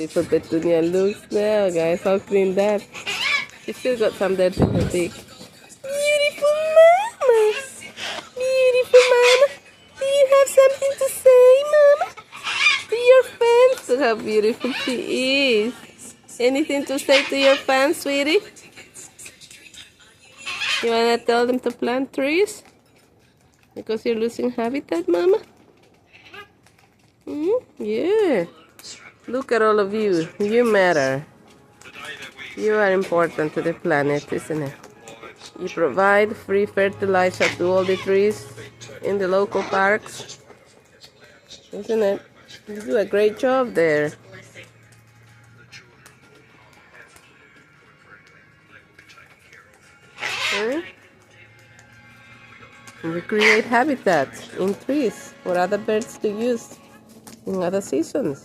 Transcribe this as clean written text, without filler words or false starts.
For Petunia looks now, guys. How clean that. She still got some dirt in her beak. Beautiful mama. Beautiful mama. Do you have something to say, mama? To your fans? Look how beautiful she is. Anything to say to your fans, sweetie? You wanna tell them to plant trees? Because you're losing habitat, mama? Yeah. Look at all of you. You matter. You are important to the planet, isn't it? You provide free fertilizer to all the trees in the local parks, isn't it? You do a great job there. Huh? We create habitats in trees for other birds to use in other seasons.